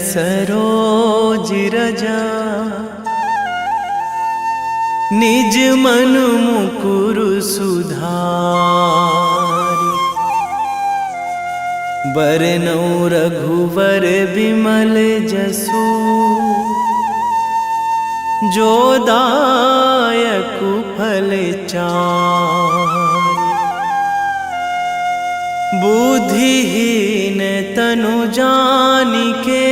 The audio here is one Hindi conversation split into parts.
सरोज रजा निज मन मुकुर सुधारि। बरनौ रघुवर बिमल जसु जो दायकु फल चारि। बुद्धिहीन तनु जानिके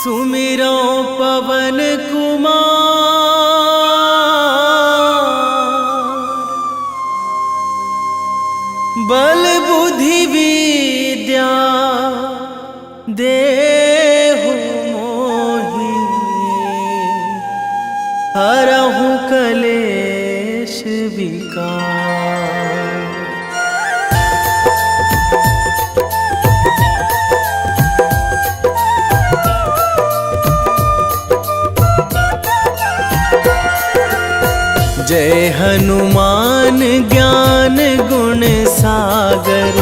सुमिरो पवन कुमार। बल बुद्धि विद्या देहु मोहि हरहु कलेश विकार। जय हनुमान ज्ञान गुण सागर।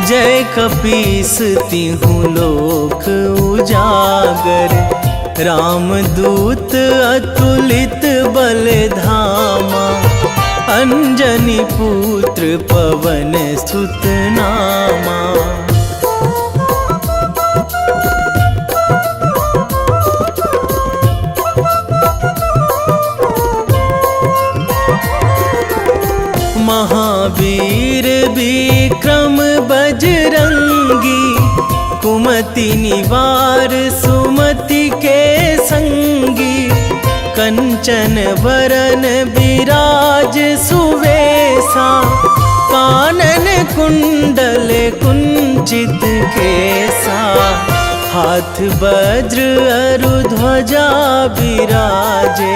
जय कपीस तिहु लोक उजागर। रामदूत अतुलित बल धामा। अंजनी पुत्र पवन सुत नामा। महावीर विक्रम बजरंगी। कुमति निवार सुमति के संगी। कंचन वरन विराज सुवेशा। कानन कुंडल कुंचित केसा। हाथ वज्र अरु ध्वजा विराजे।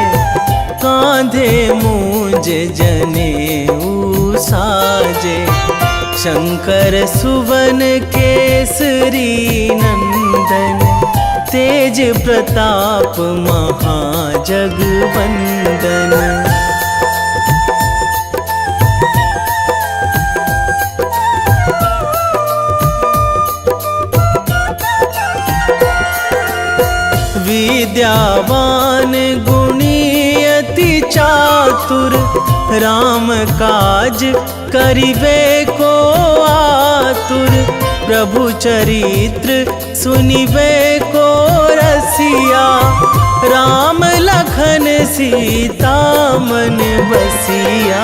कांधे मूंज जनेऊ साजे। शंकर सुवन केसरी नंदन। तेज प्रताप महाजगवंदन। विद्यावान गुणी अति चातुर। राम काज करिबे को आतुर। प्रभु चरित्र सुनिबे को रसिया। राम लखन सीता मन बसिया।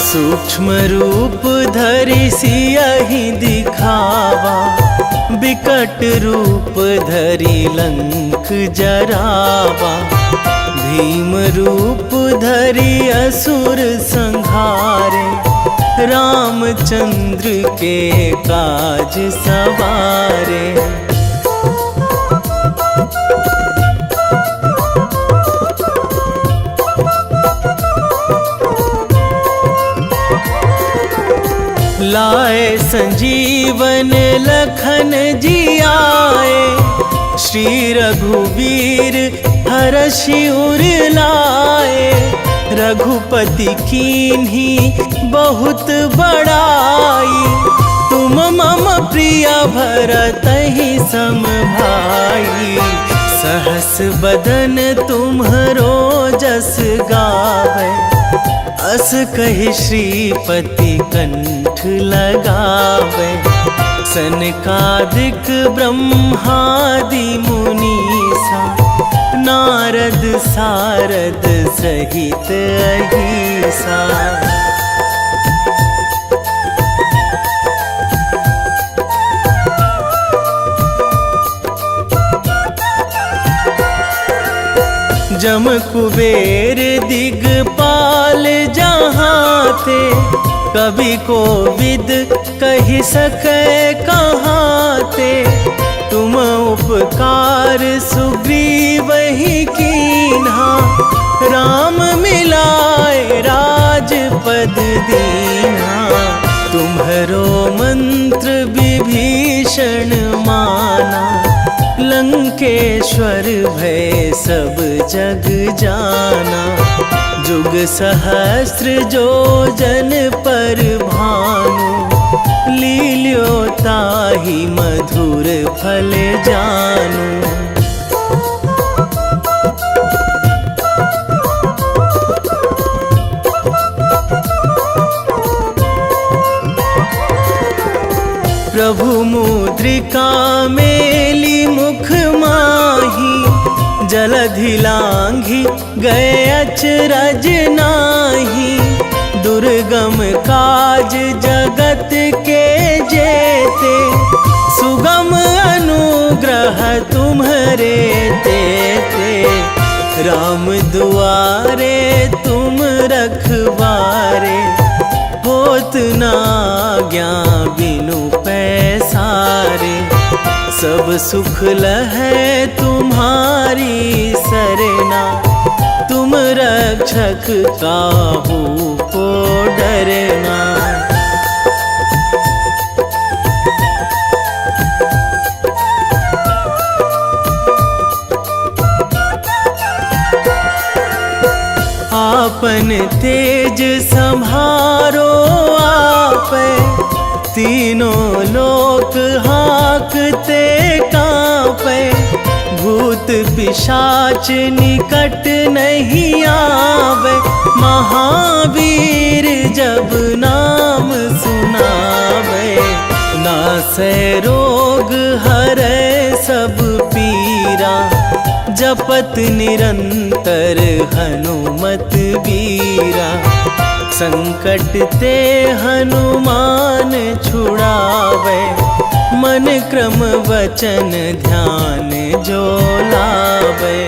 सूक्ष्म रूप धरि सियहि दिखावा। विकट रूप धरि लंक जरावा। भीम रूप धरि असुर संहारे। रामचंद्र के काज सवारे। लाए संजीवन लखन जियाए। श्री रघुवीर हरषि उर लाए। रघुपति कीन्ही बहुत बड़ाई। तुम मम प्रिय भरतहि सम भाई। सहस बदन तुम्हरो जस गावे। अस कहि श्रीपति कंठ लगावे। सनकादिक ब्रह्मादि मुनीसा। नारद सारद सहित अहिसा। जम कुबेर दिगपाल जहाँ थे। कवि कोविद कहि सकै कहाँ ते। तुम उपकार सुग्रीवहि कीन्हा। राम मिलाए राजपद दीन्हा। तुम्हरो मंत्र विभीषण माना। लंकेश्वर भय सब जग जाना। जुग सहस्र जो जन पर भानु। लील्यो ताहि मधुर फल जानू। प्रभु मुद्रिका मेली मुख माही, जलधि लांघी गए अचरज नाही। दुर्गम काज जगत के जेते, सुगम अनुग्रह तुम्हरे तेते। राम दुआरे तुम रखवारे, होत ना आज्ञा बिनु पैसारे। सब सुख लहै तुम्हारी सरना, तुम रक्षक काहू को डरना। आपन तेज संभारो आपै, तीनों लोक हाकते कांपै। भूत पिशाच निकट नहीं आवे, महावीर जब नाम सुनावे। नासै रोग हरै सब पीरा, जपत निरंतर हनुमत बीरा। संकट ते हनुमान छुड़ावे, मन क्रम वचन ध्यान जो लावे।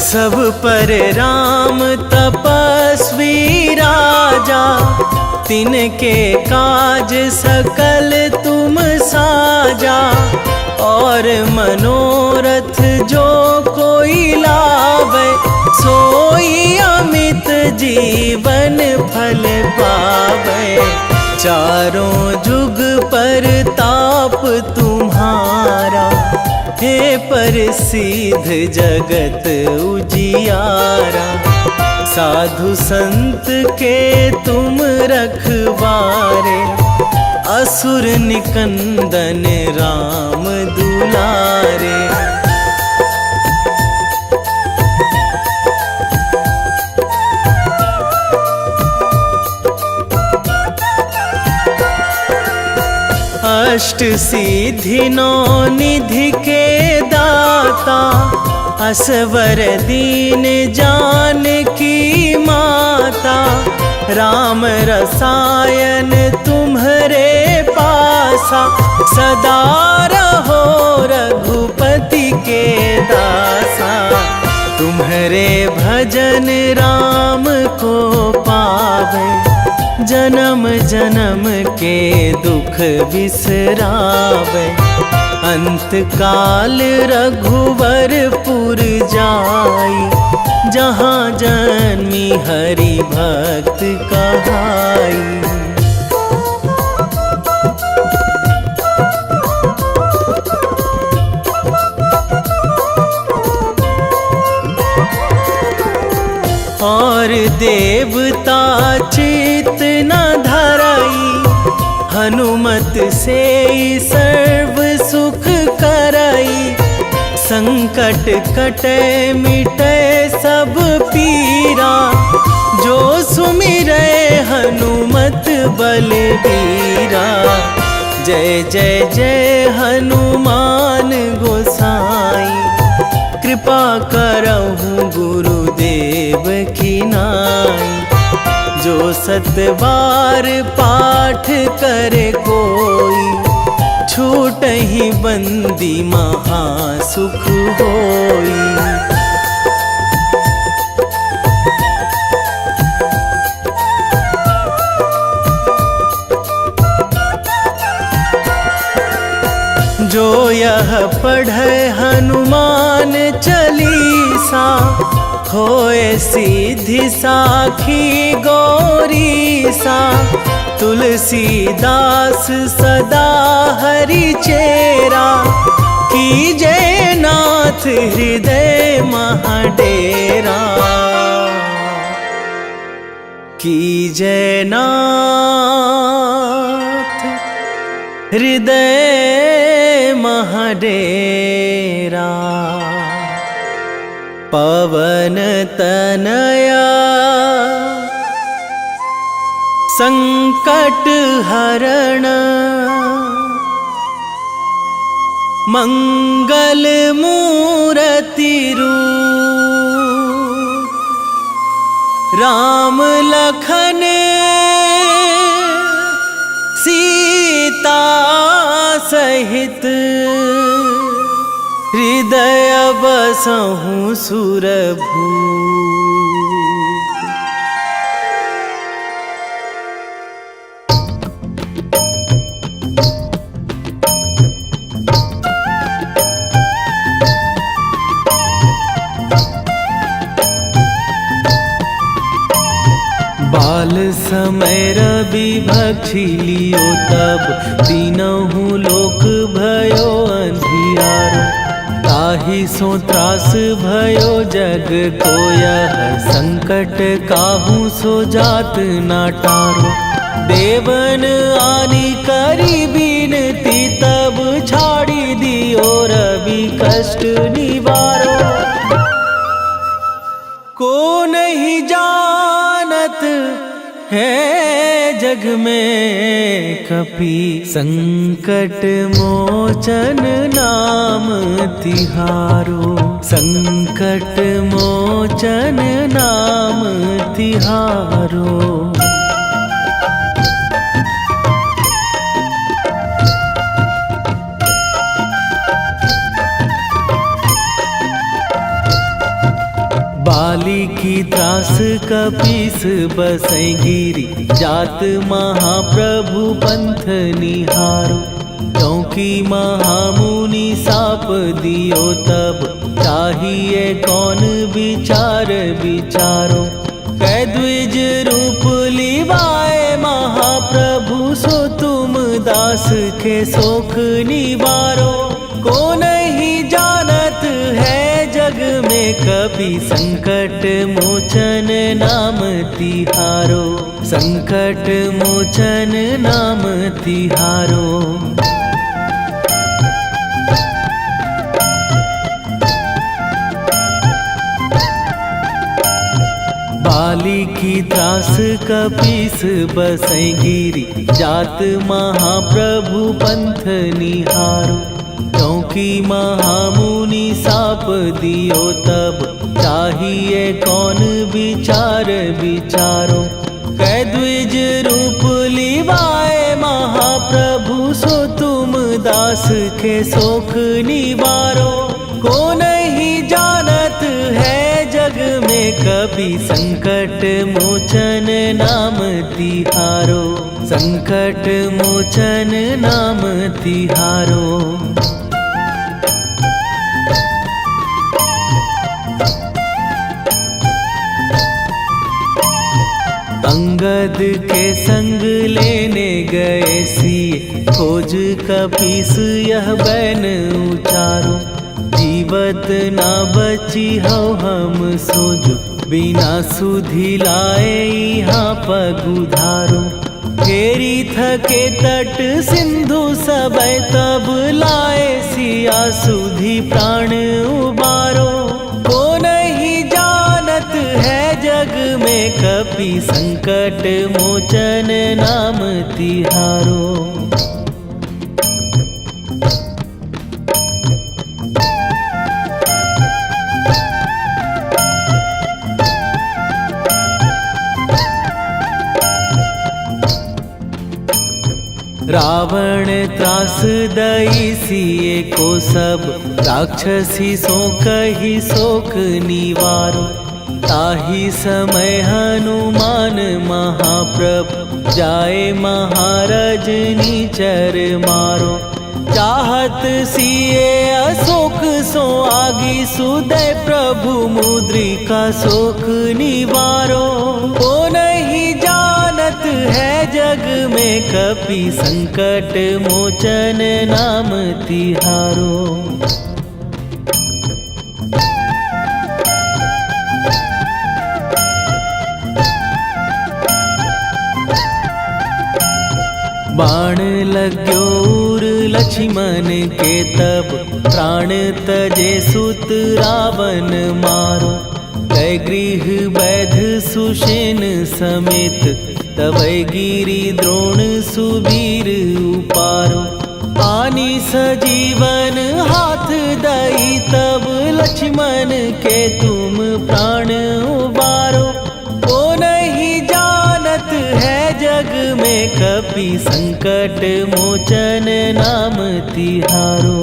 सब पर राम तपस्वी राजा, तिनके काज सकल तुम साजा। और मनोरथ जो कोई लावे, सोई अमित जीवन फल पावे। चारों जुग पर ताप तुम्हारा, हे प्रसिद्ध जगत उजियारा। साधु संत के तुम रखवारे, असुर निकंदन राम दुलारे। अष्ट सिद्धि नौ निधि के दाता, असवर दीन जानकी माता। राम रसायन तुम्हरे पासा, सदा रहो रघुपति के दासा। तुम्हरे भजन राम को पावे, जन्म जन्म के दुख बिसरावे। अंत काल रघुवरपुर जाई, जहाँ जन्मी हरि भक्त कहाई। और देवता चित न धराई, हनुमत से सर्व सुख कराई। संकट कटे मिटे सब पीरा, जो सुमिरै हनुमत बलबीरा। जय जय जय हनुमान गोसाई, कृपा करहु गुरुदेव की नाई। जो सतबार पाठ करे कोई, छूटहि बंदी महासुख होई। जो यह पढ़े हनुमान चालीसा, होए सीधी साखी गौरीसा। तुलसीदास सदा हरि चेरा, कीजे नाथ हृदय महाडेरा, कीजे नाथ हृदय महाडेरा। पवन तनया संकट हरण, मंगल मूर्ति रूप, राम लखन सीता सहित, हृदय बसहु सुरभूप। बाल समय रवि भक्षी लियो तब, तीनहु लोक भयो अंधियारो। ताहि सो त्रास भयो जग को यह, संकट काहू सो जात ना टारो। देवन आनी करी बिनती तब, छाड़ी दियो रवि कष्ट निवारो। को नहीं जानत है जग में कपि, संकट मोचन नाम तिहारो। संकट मोचन नाम तिहारो। बाली की त्रास कपीस बसै गिरी, जात महाप्रभु पंथ निहारो। क्योंकि महामुनि साप दियो तब, चाहिए कौन विचार विचारो। कै द्विज रूप लिवाए महाप्रभु, सो तुम दास के शोक निवारो। को नहीं जानत है जग में कपि, संकट मोचन नाम तिहारो। संकट मोचन नाम तिहारो। बाली की त्रास कपीस बसै गिरी, जात महाप्रभु पंथ निहारो। क्योंकि महामुनि साप दियो तब, चाहिए कौन विचार विचारो। कै द्विज रूप लिवाए महाप्रभु, सो तुम दास के शोक निवारो। को नहीं जानत है जग में कपि, संकट मोचन नाम तिहारो। संकट मोचन नाम तिहारो। अंगद के संग लेने गए सिए, खोज कपीस यह बैन उचारो। जीवत ना बची हो हम सोजो, बिना सुधि लाए यहाँ पगुधारो। फेरी थके तट सिंधु सबय, तब लाए सिया सुधि प्राण उबारो। को नहीं जानत है जग में कपि, संकट मोचन नाम तिहारो। रावण त्रास दई सिए को सब, राक्षसी सो कही शोक निवारो। ताहि समय हनुमान महाप्रभु, जाए महाराज नीचर मारो। चाहत सिए अशोक सो आगी, सुदय प्रभु मुद्रिका शोक निवारो। को नहीं जानत है जग में कपि संकट मोचन नाम तिहारो। बाण लाग्यो उर लक्ष्मण के तब प्राण तजे सुत रावण मारो। कै गृह वैध सुषेण समेत तबै गिरि द्रोण सुबीर उपारो। आनी सजीवन हाथ दई तब लक्ष्मण के तुम प्राण उबारो। ओ नहीं जानत है जग में कपि संकट मोचन नाम तिहारो।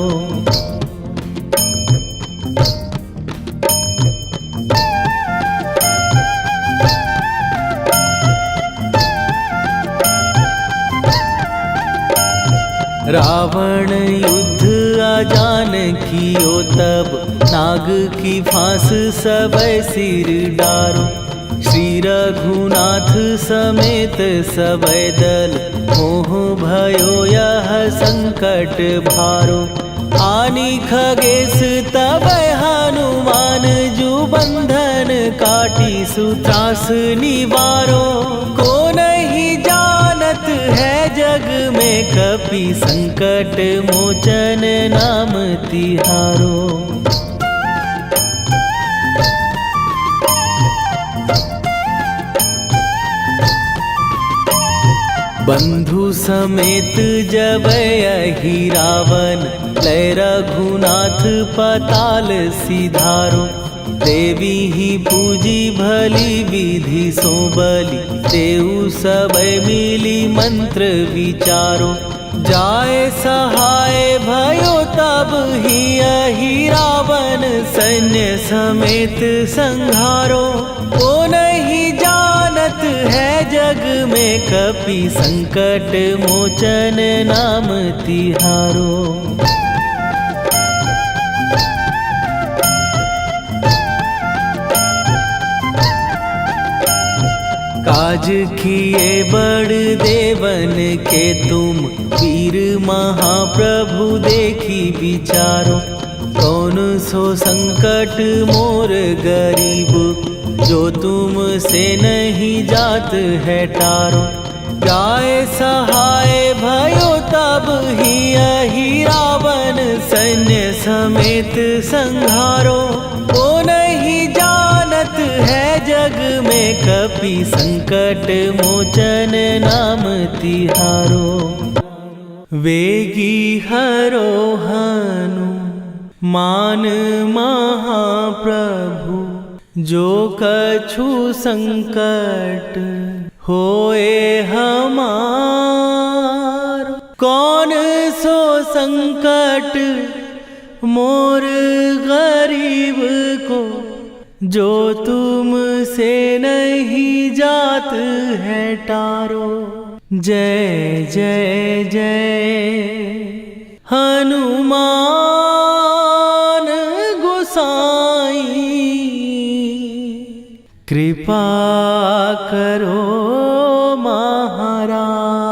रावण युद्ध आजान कियो तब नाग की फांस सबै सिर डारो। श्री रघुनाथ समेत सबै दल मोह भयो यह संकट भारो। आनी खगेश तबै हनुमान जु बंधन काटी सुत्रास निवारो। को नहीं जानत है जग में कपि संकट मोचन नाम तिहारो। बंधु समेत जबै अहि रावण लय रघुनाथ पताल सिधारो। देवी ही पूजी भली विधि सो बलि तेउ सबै मिली मंत्र विचारो। जाय सहाय भयो तब ही अहि रावण सैन्य समेत संहारो। ओ नहीं जानत है जग में कपि संकट मोचन नाम तिहारो। काज किए बड़ देवन के तुम वीर महाप्रभु देखी विचारो। कौन सो संकट मोर गरीब जो तुम से नहीं जात है टारो। जाय सहाय भयो तब ही अहि रावण सैन्य समेत संहारो। ओ नहीं जानत है जग में कपि संकट मोचन नाम तिहारो। वेगी हरो हनु मान महाप्रभु जो कछु संकट होए हमार। कौन सो संकट मोर गरीब को जो तुम से नहीं जात है टारो। जय जय जय हनुमान गोसाई कृपा करो महाराज।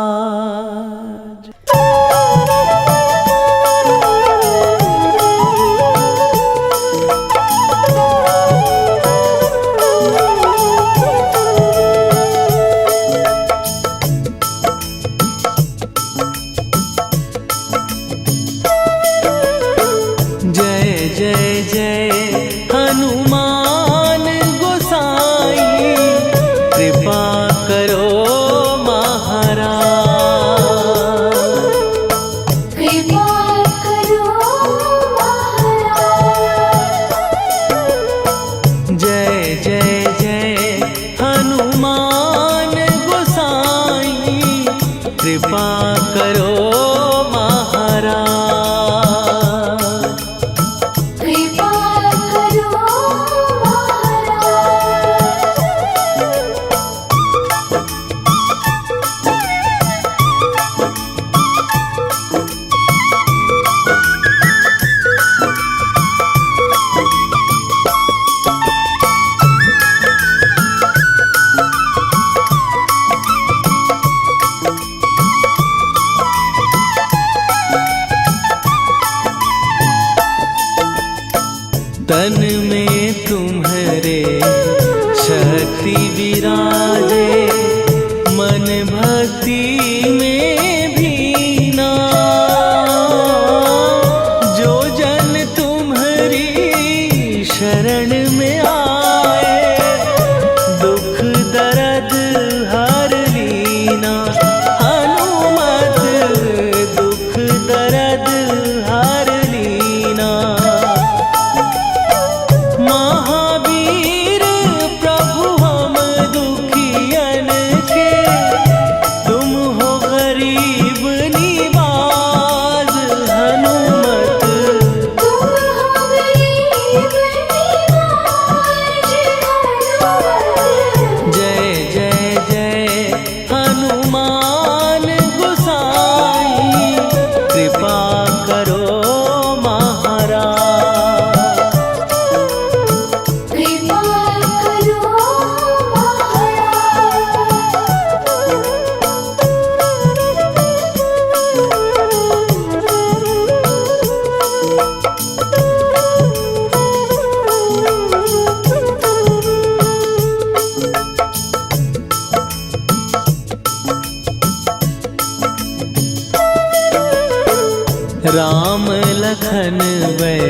लखन वै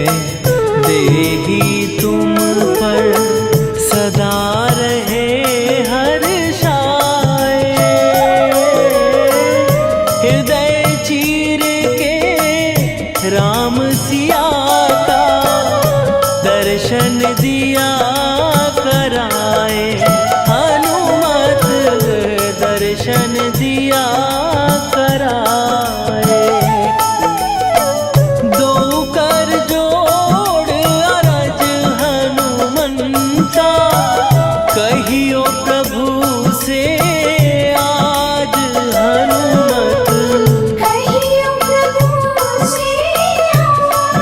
देही तुम पर सदा रहे हर्षाए। हृदय चीर के राम सिया का दर्शन दिया कराए। हनुमत दर्शन दिया कराए। दो कर जोड़ अरज हनुमंता कहियो प्रभु से आज हनुमत। कहियो प्रभु से आज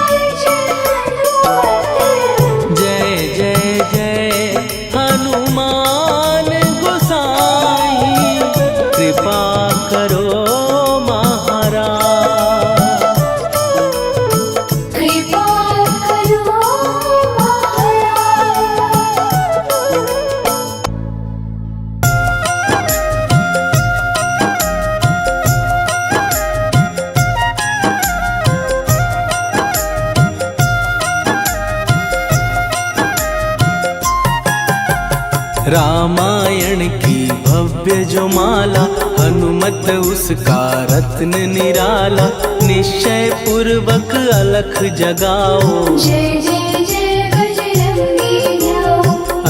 हनुमत। जय जय जय हनुमान गोसाई कृपा करो महाराज। कृपा करो महाराज। रामायण की भव्य जो माला हनुमत उसका रत्न निराला। निश्चय पूर्वक अलख जगाओ जय जय जय बजरंगी जाओ।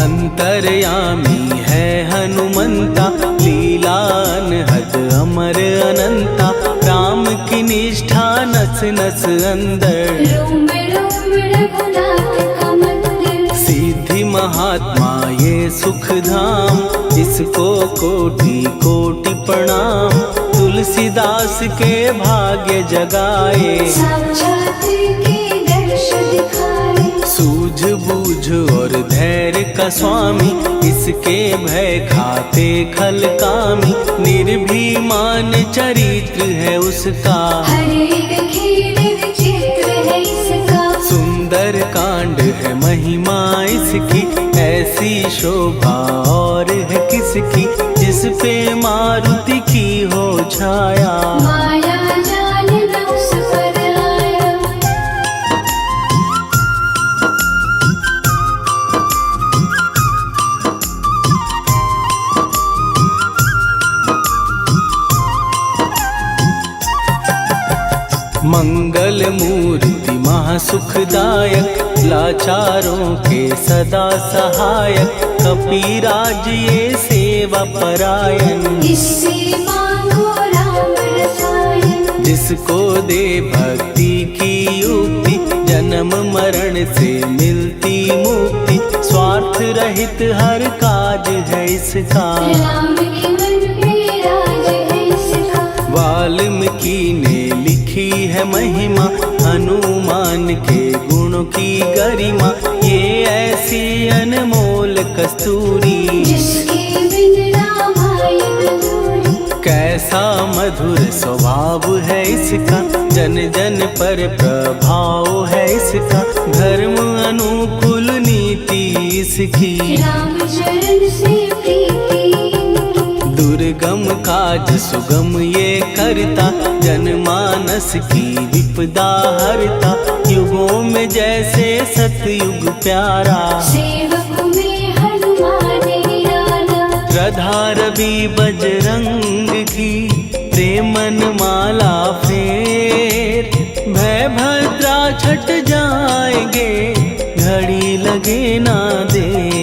अंतर्यामी है हनुमंता लीला अनहद अमर अनंता। राम की निष्ठा नस नस अंदर रोम रोम रघुनाथ का मंदिर। सिद्धि महात्मा ये सुख धाम इसको कोटि कोटि प्रणाम। तुलसीदास के भाग्य जगाए साक्षात के दर्श दिखाए। सूझ बूझ और धैर्य का स्वामी इसके भय खाते खल कामी। निर्भीमान चरित्र है उसका हर एक खेल विचित्र है इसका। सुंदर कांड है महिमा इसकी ऐसी शोभा और है किसकी। जिस पे मारुति की हो छाया माया जाल न उस पर आया। मंगल मूर्ति महासुखदायक लाचारों के सदा सहायक। कपीराज ये सेवा परायण इससे मांगो राम रसायन। जिसको दे भक्ति की युक्ति जन्म मरण से मिलती मुक्ति। स्वार्थ रहित हर काज है इसका राम के मन पे राज है इसका। वाल्मीकि ने लिखी है महिमा हनुमान के गुणों की गरिमा। ये ऐसी अनमोल कस्तूरी जिसके बिन रामायण अधूरी। कैसा मधुर स्वभाव है इसका जन जन पर प्रभाव है इसका। धर्म अनुकूल नीति इसकी राम चरण से प्रीति। दुर्गम काज सुगम ये करता जनमानस की विपदा हरता। युगों में जैसे सतयुग प्यारा सेवक में हनुमान निराला। श्रद्धा रवि बजरंग की प्रेमन माला फेर। भय भद्रा छट जाएंगे घड़ी लगे ना देर।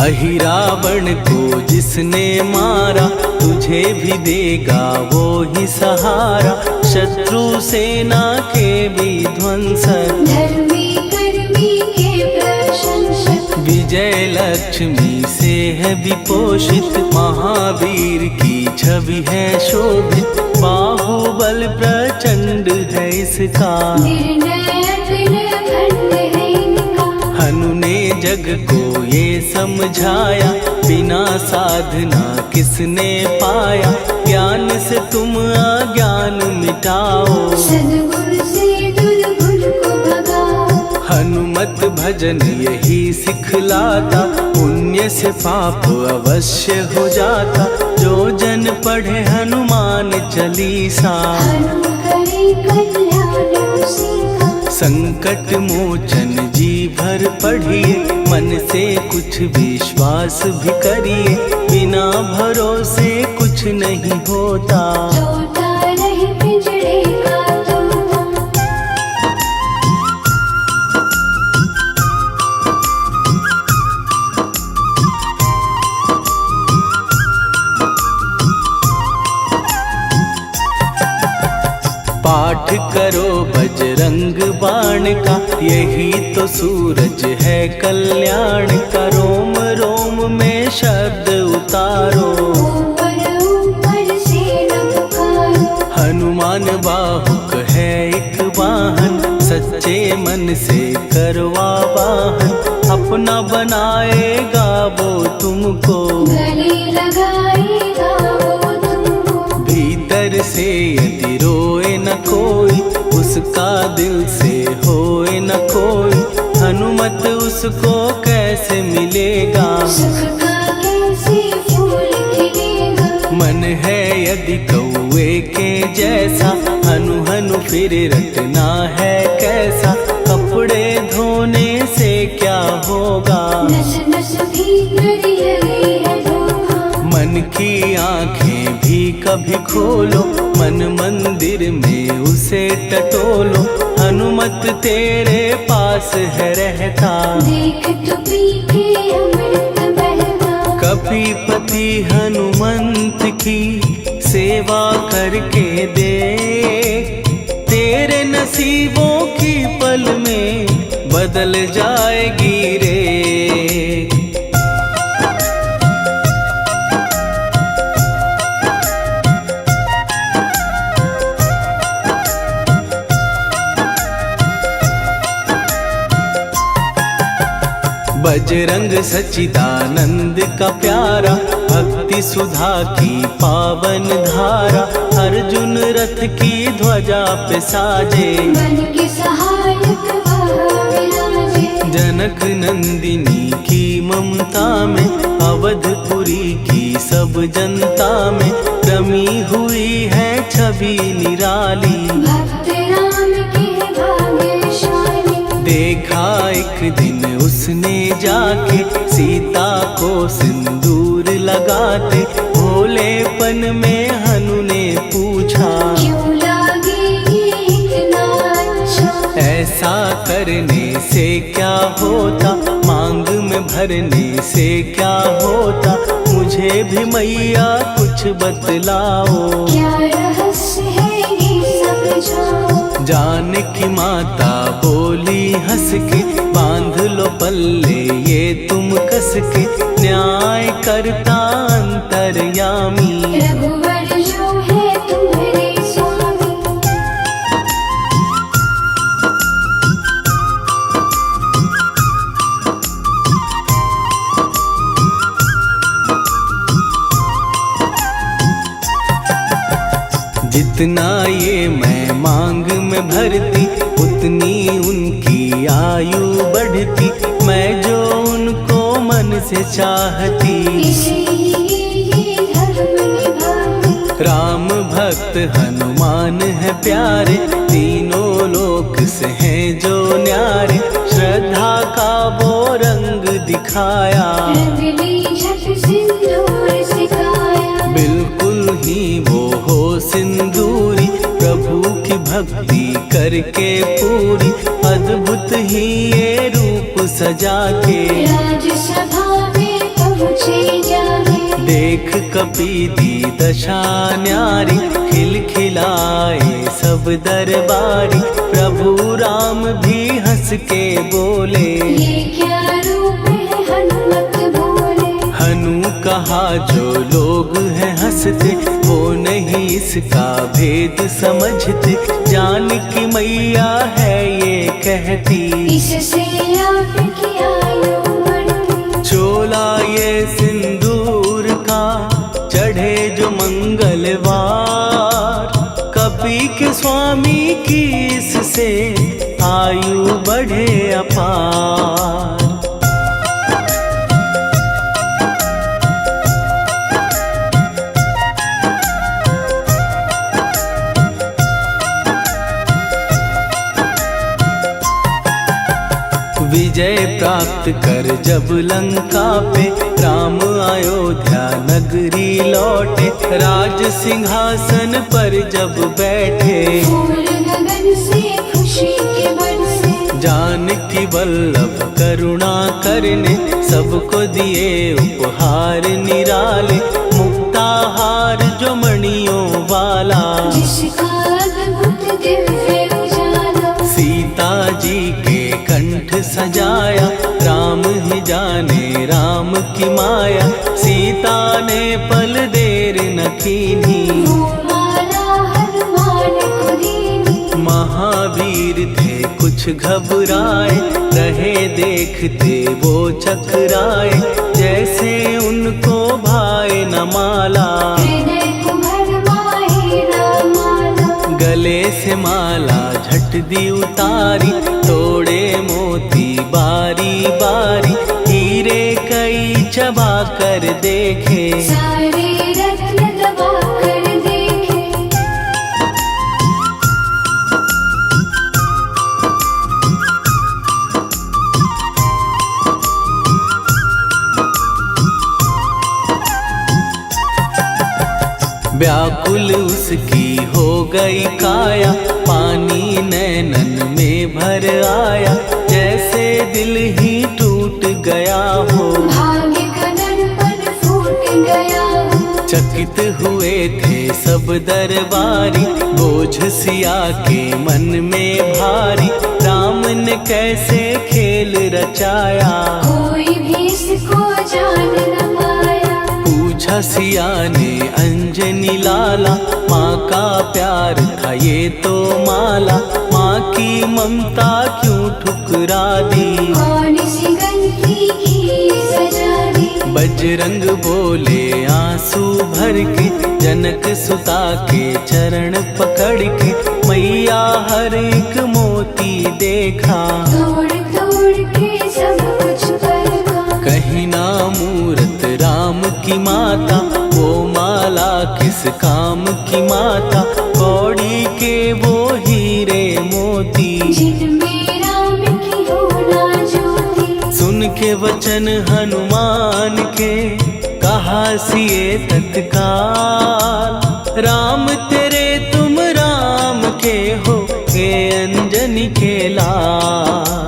अहिरावण को जिसने मारा तुझे भी देगा वो ही सहारा। शत्रु सेना के विध्वंसक धर्मी कर्मी के प्रशंसक। विजय लक्ष्मी से है विपोषित। महावीर की छवि है शोभित। बाहुबल प्रचंड है इसका निर्णय अखंड है इनका। हनु ने जग को ये समझाया बिना साधना किसने पाया। ज्ञान से तुम अज्ञान मिटाओ सद्गुण से दुर्गुण को भगाओ। हनुमत भजन यही सिखलाता, पुण्य से पाप अवश्य हो जाता। जो जन पढ़े हनुमान चालीसा, हनुम करे कल्याण उसी का। संकट मोचन जी भर पढ़िए, मन से कुछ विश्वास भी करिए। बिना भरोसे कुछ नहीं होता, तोता रहे पिंजरे का तोता। पाठ करो बजरंग बाण का, यही तो सूरज है कल्याण का। रोम रोम में शब्द उतारो, ऊपर ऊपर से न पुकारो। हनुमान बाहुक है एक वाहन, सच्चे मन से करवा वाहन। अपना बनाएगा वो तुमको, गले लगाएगा वो तुमको। भीतर से यदि रोए न कोई, उसका दिल से होए न कोई। हनुमत उसको कैसे मिलेगा, सुख का कैसे फूल खिलेगा। मन है यदि कौए के जैसा, हनु हनु फिर रटना है कैसा। कपड़े धोने से क्या होगा, नस नस भीतर लगी है धोखा। मन की आंखें भी कभी खोलो, मन मंदिर में उसे टटोलो। हनुमत तेरे पास है रहता, देख तो पी के अमृत बहता। कपीपति हनुमंत की सेवा करके दे, तेरे नसीबों की पल में बदल जाएगी रे। बजरंग सच्चिदानंद का प्यारा, भक्ति सुधा की पावन धारा। अर्जुन रथ की ध्वजा पे साजे, मन के सहायक वह विराजे। जनक नंदिनी की ममता में, अवधपुरी की सब जनता में रमी हुई है छवि निराली। भक्त राम के भाग्यशाली, देखा एक दिन उसने जाके सीता को सिंदूर लगाते। भोलेपन में हनु ने पूछा, क्यों लागे ये इतना अच्छा। ऐसा करने से क्या होता, मांग में भरने से क्या होता। मुझे भी मैया कुछ बतलाओ, क्या रहस्य है ये समझाओ। जानकी माता बोली हंस के, बांध लो पल्ले ये तुम कस के। न्याय करता अंतर्यामी, रघुवर जो है तुम्हारे स्वामी। जितना ये मैं मांग में भरती, उतनी उनकी आयु बढ़ती। मैं जो उनको मन से चाहती, इसलिए ये धर्म निभाती। राम भक्त हनुमान है प्यारे, तीनों लोक से हैं जो न्यारे। श्रद्धा का वो रंग दिखाया, रंगली झट सिंदूर सिखाया। बिल्कुल ही वो हो सिंदूरी, प्रभु की भक्ति करके पूरी। अद्भुत ही ये रूप सजा के, राजसभा में पहुँचे जाके। देख कपीदी दशा न्यारी, खिलखिलाए सब दरबारी। प्रभु राम भी हंस के बोले, ये क्या रूप है हनुमत बोले। हनु कहा जो लोग हैं हंसते, वो नहीं इसका भेद समझते। जानकी मैया है ये कहती, इससे आपकी आयु बढ़ती। चोला ये सिंदूर का चढ़े जो मंगलवार। कपी के स्वामी की इससे आयु बढ़े अपार। विजय प्राप्त कर जब लंका पे राम अयोध्या नगरी लौटे, राज सिंहासन पर जब बैठे, फूल गगन से खुशी के बरसे, जानकी वल्लभ करुणा करने सबको दिए उपहार निराले, मुक्ताहार जो मणियों वाला, जिसका अद्भुत दिव्य उजाला, सीता जी के कंठ सजाया, राम ही जाने राम की माया, सीता ने पल देर न कीन्ही, वो माला हनुमान को दीनी। महावीर थे कुछ घबराए, रहे देखते वो चकराए, जैसे उनको भाए न माला, हृदय को भरमाए न माला, गले से माला झट दी उतारी, तोड़े मोती बारी बारी, हीरे कई चबा कर देखे, सारे रत्न दबा कर देखे। व्याकुल उसकी हो गई काया, पानी नैनन में भर आया, जैसे दिल ही टूट गया हो, भाग्य का दर्पण फूट गया हो, चकित हुए थे सब दरबारी, बोझ सिया के मन में भारी, राम ने कैसे खेल रचाया, कोई भी इसको जान न पाया। पूछा सिया ने अंजनी लाला, माँ का प्यार था ये तो माला, माँ की ममता क्यों ठुकरा दी, कौन सी गलती की सजा दी। बजरंग बोले आंसू भर के, जनक सुता के चरण पकड़ के, मैया हर एक मोती देखा, तोड़ तोड़ के सब कुछ परखा। कहीं ना मूरत राम की माता, वो माला किस काम की माता, कौड़ी के वो हीरे मोती, जिनमें राम की हो ना ज्योति। सुन के वचन हनुमान के, कहा सिए तत्काल, राम तेरे तुम राम के हो, के अंजनी के लाल।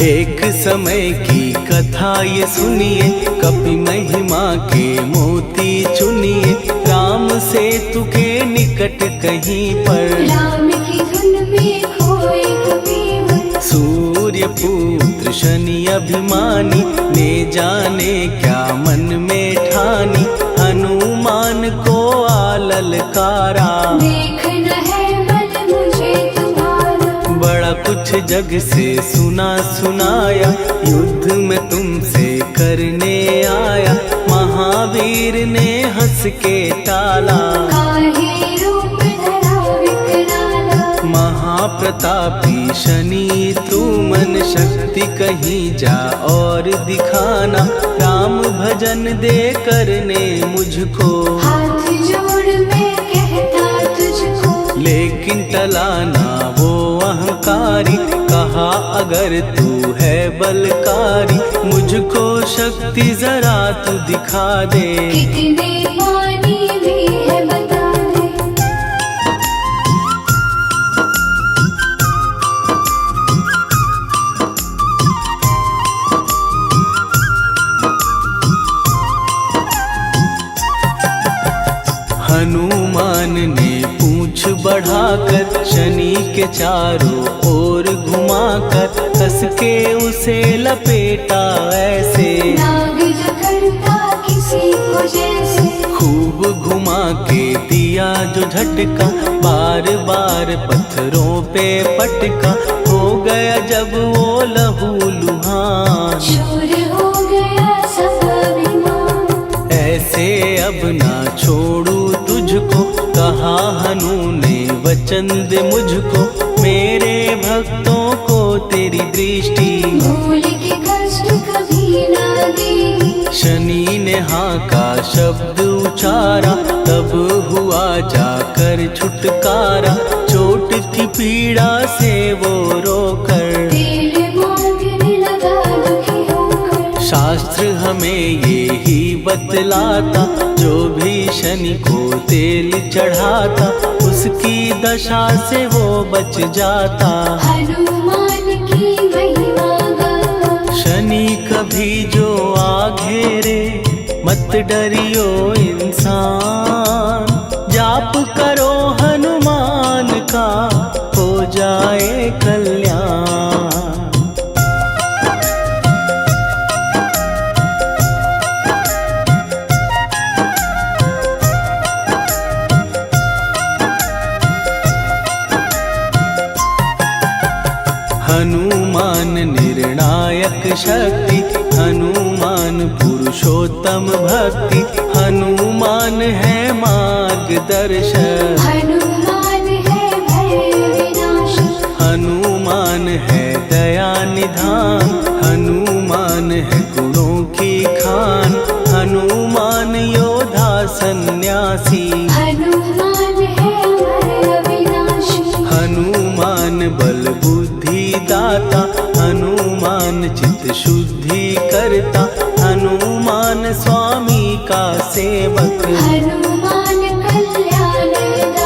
एक समय की कथा ये सुनिए, कपि महिमा के मोती चुनिए, राम सेतु के निकट कहीं पर, राम की धुन में खोए कबीर। सूर्य पुत्र शनि अभिमानी, ने जाने क्या मन में ठानी, हनुमान को आललकारा, देखना है बल मुझे तुम्हारा। बड़ा कुछ जग से सुना सुनाया, युद्ध में तुमसे करने आया, महावीर ने हंस के टाला, काहे रूप धरा विकराला। महाप्रतापी शनि तू मन शक्ति कहीं जा और दिखाना, राम भजन दे करने मुझको, हाथ जोड़ मैं कहता तुझको। लेकिन टलाना वो अहंकारी, कहा अगर तू है बलकारी, मुझको शक्ति जरा तू दिखा दे, कितने पानी भी है बता दे। हनुमान ने पूंछ बढ़ाकर, शनि के चारों ओर घुमाकर, कस के उसे लपेटा ऐसे, नाग जो करता किसी को जैसे। खूब घुमा के दिया जो झटका, बार बार पत्थरों पे पटका, हो गया जब वो लहू लुहान, चूर हो गया सब अभिमान। ऐसे अब ना छोड़ू तुझको, कहा हनु ने वचन दे मुझको। मेरे भक्तों को तेरी दृष्टि, भूल के कष्ट कभी ना देगी। शनि ने हाँ का शब्द उचारा, तब हुआ जाकर छुटकारा। चोट की पीड़ा से वो रोकर, तेल मांगने लगा दुखी होकर। शास्त्र हमें ये ही बतलाता, जो भी शनि को तेल चढ़ाता, उसकी दशा से वो बच जाता। हनुमान की महिमा गाता। शनि कभी जो आ घेरे, मत डरियो इंसान। जाप करो हनुमान का, हो जाए कल्याण। हनुमान निर्णायक शक्ति, हनुमान पुरुषोत्तम भक्ति। हनुमान है मार्गदर्शक, हनुमान है भय विनाशक। हनुमान है दया निधान। हनुमान है गुणों की खान, हनुमान योद्धा सन्यासी। हनुमान है भय विनाशी। हनुमान बल बुद्धि दाता, हनुमान चित्त शुद्धि करता। हनुमान स्वामी का सेवक, हनुमान कल्याणदायक।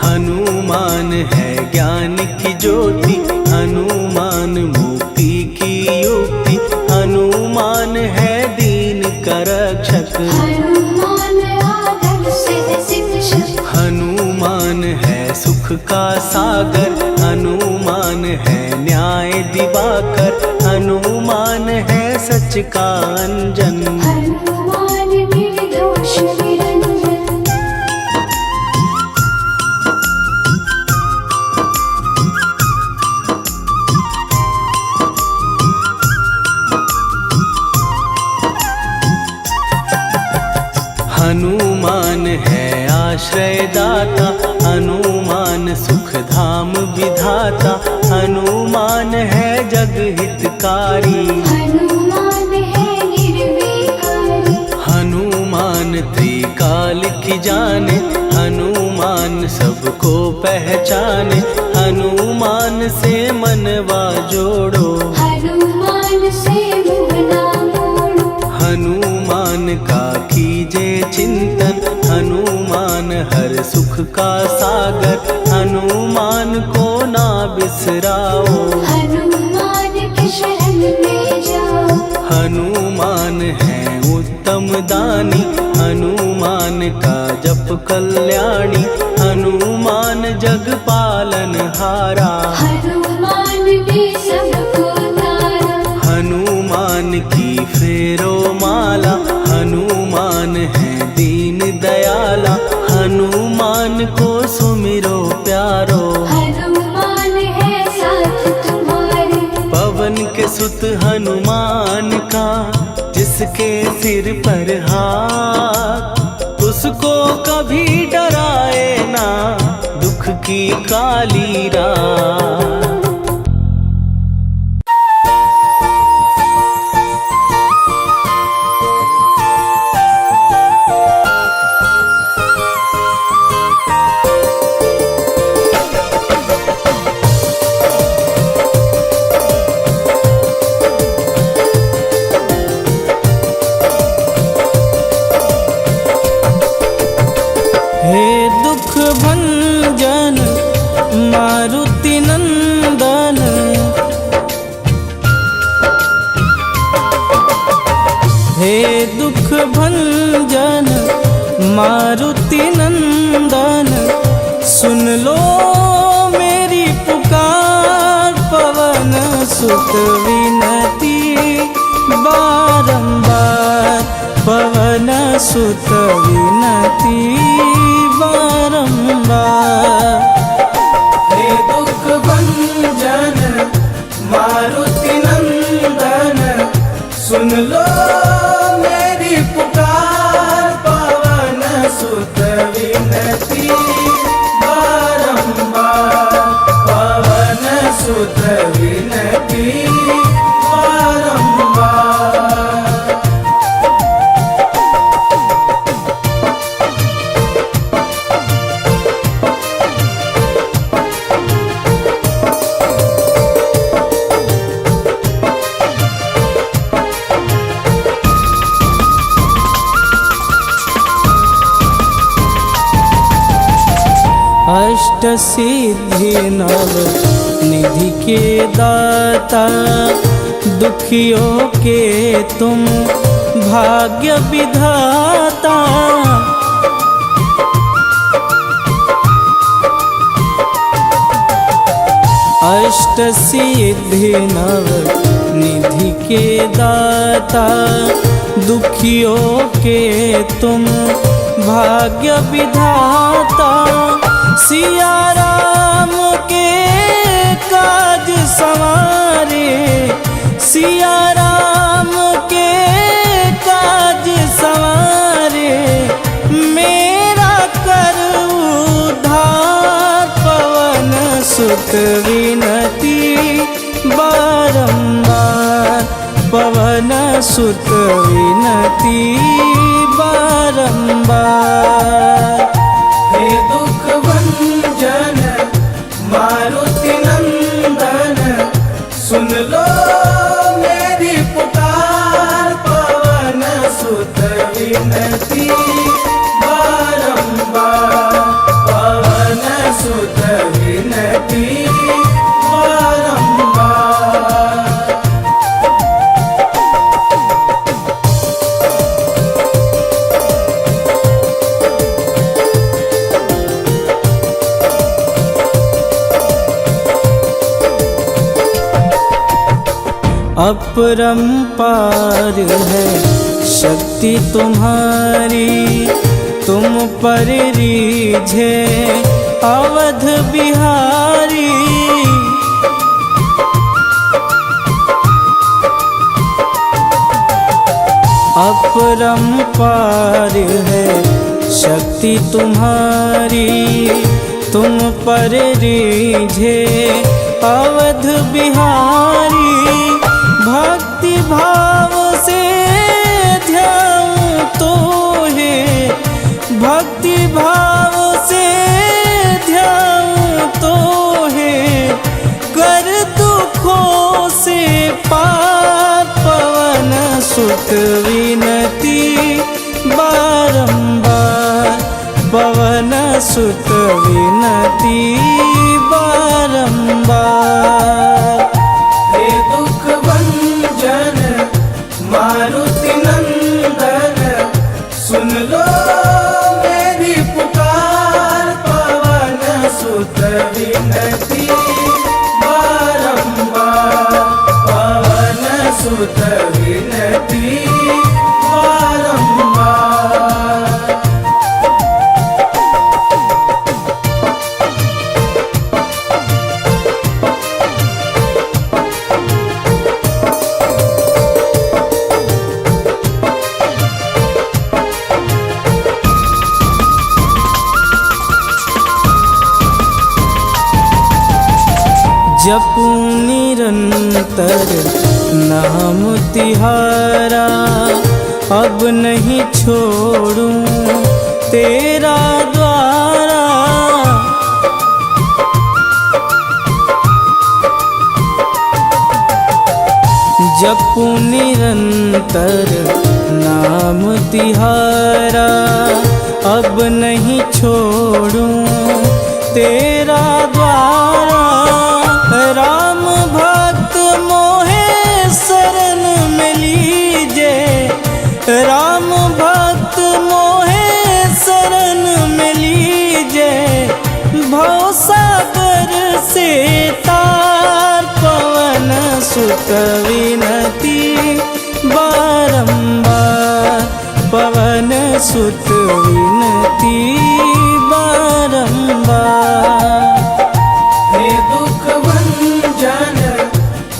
हनुमान है ज्ञान की ज्योति। हनुमान मुक्ति की युक्ति, हनुमान है दीन का रक्षक। हनुमान आदर से शिक्षक। हनुमान है सुख का सागर, हनुमान है न्याय दिवाकर। हनुमान है सच का अंजन, हनुमान निर्दोष निरंजन। हनुमान है आश्रय दाता, हनुमान सुख धाम विधाता। हनुमान है जग हितकारी, हनुमान है निर्विकारी। हनुमान त्रिकाल की जाने। हनुमान सबको पहचाने, हनुमान से मनवा जोड़ो। हनुमान से मुँह ना मोड़ो। हनुमान का कीजे चिंतन, हनुमान हर सुख का सागर। हनुमान को ना बिसराओ, हनुमान के शरण में जाओ। हनुमान है उत्तम दानी, हनुमान का जप कल्याणी। हनुमान जग पालन हारा, हनुमान ने सबको तारा। हनुमान की फेरो माला। हनुमान है दीन दयाला, हनुमान को सुमिरो प्यारो। हनुमान है साथ तुम्हारे। पवन के सुत हनुमान का, जिसके सिर पर हाथ, उसको कभी डराए ना दुख की काली रात। हे दुख भंजन मारुति नंदन, हे दुख भंजन मारुति नंदन। सुन लो मेरी पुकार, पवन सुत विनती बारंबार। पवन सुत विनती बारंबार। हे दुख भंजन सुत विनती बारंबार, पवन सुत विनती बारंबार। अष्ट सिद्धि नव निधि के दाता, दुखियों के तुम भाग्य विधाता। अष्ट सिद्धि नव निधि के दाता, दुखियों के तुम भाग्य विधाता। सिया राम के काज संवारे, सिया राम के काज संवारे, मेरा कर उद्धार। पवन सुत विनती बारंबार, पवन सुत विनती बारंबार। हे दुख भंजन मारुति नंदन, सुन लो मेरी पुकार। पवन सुत विनती बारंबार, पवन सुत विनती बारंबार। अपरंपार है शक्ति तुम्हारी, तुम पर रीझे अवध बिहारी। अपरंपार है शक्ति तुम्हारी, तुम पर रीझे अवध बिहारी। भक्ति भाव से ध्याऊं तो है, भक्ति भाव से ध्याऊं तो है, कर दुखों से पार। पवन सुत विनती बारंबार, पवन सुत विनती बारंबार। हे दुख भंजन मारुति नंदन, सुन लो मेरी पुकार। पवन सुत विनती बारंबार, पवन सुत विनती बारंबार। जपूं निरंतर नाम तिहारा, अब नहीं छोड़ूं तेरा द्वारा। जपूं निरंतर नाम तिहारा, अब नहीं छोड़ूं तेरा द्वारा। राम भक्त मोहे शरण में लीजे, राम भक्त मोहे शरण में लीजे। भवसागर से तार, पवन सुत विनती बारंबार, पवन सुत विनती बारंबार। हे दुख भंजन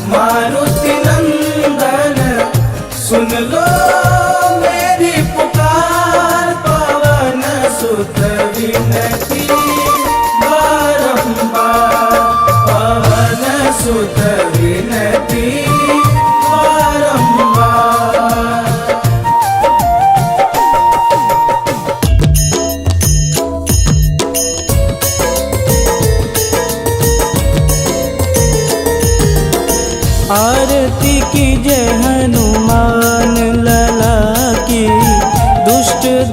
मारुति नंदन, सुन लो मेरी पुकार। पवन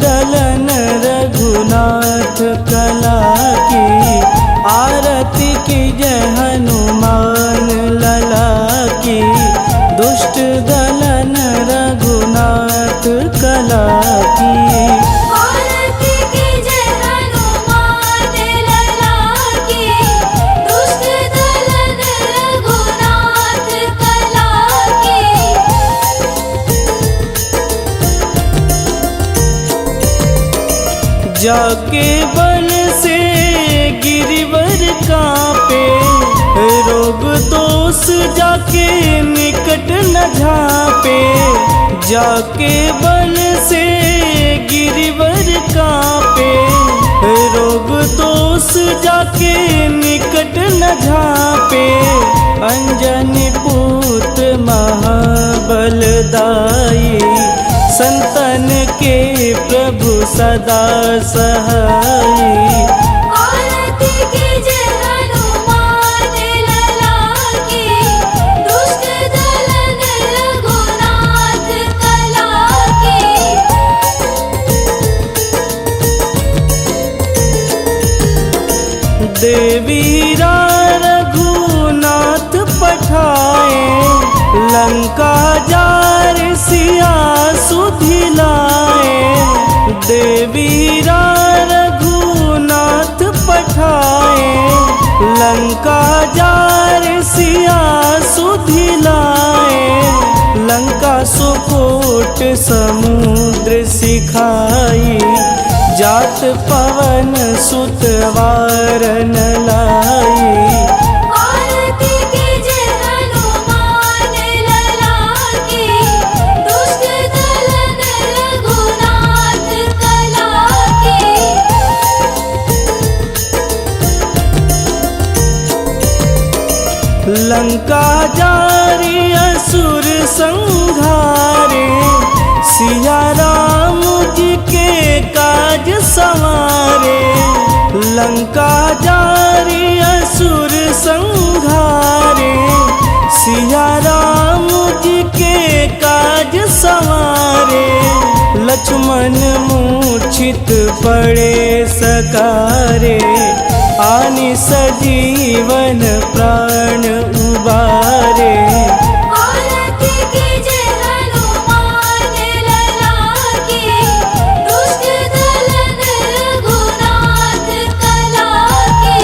दलन रघुनाथ कला की, आरती की जय हनुमान लला की। दुष्ट दलन रघुनाथ कला की, आरती की जय हनुमान लला की। दुष्ट दलन रघुनाथ कला की। जाके बल से गिरिवर कांपे, रोग दोष जाके निकट न झांपे। जाके बल से गिरिवर कांपे, रोग दोष जाके निकट न झांपे। अंजनी पूत महाबलदाई, संतन के प्रभु सदा सहाई। आरती की जय हनुमान लला की। दुष्ट दलन रघुनाथ कला की। देवीरा रघुनाथ पठाए, लंका जार सिया सुधिलाए। देवीरा रघुनाथ पठाए, लंका जार सिया सुधिलाए। लंका सुकोट समुद्र सिखाई, जात पवन सुत वारन लाई। आरती की जय हनुमान लला की। दुष्ट दलन रघुनाथ कला की। लंका जारी असुर संहारे, सिया राम जी के काज संवारे। लंका जारी असुर संहारे, सिया राम जी के काज संवारे। लक्ष्मण मूर्छित पड़े सकारे, आनि सजीवन प्राण उबारे। आरती की जय हनुमान लला की। दुष्ट दलन रघुनाथ कला की।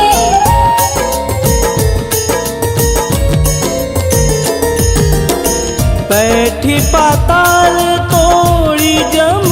बैठी पाताल तोड़ी जम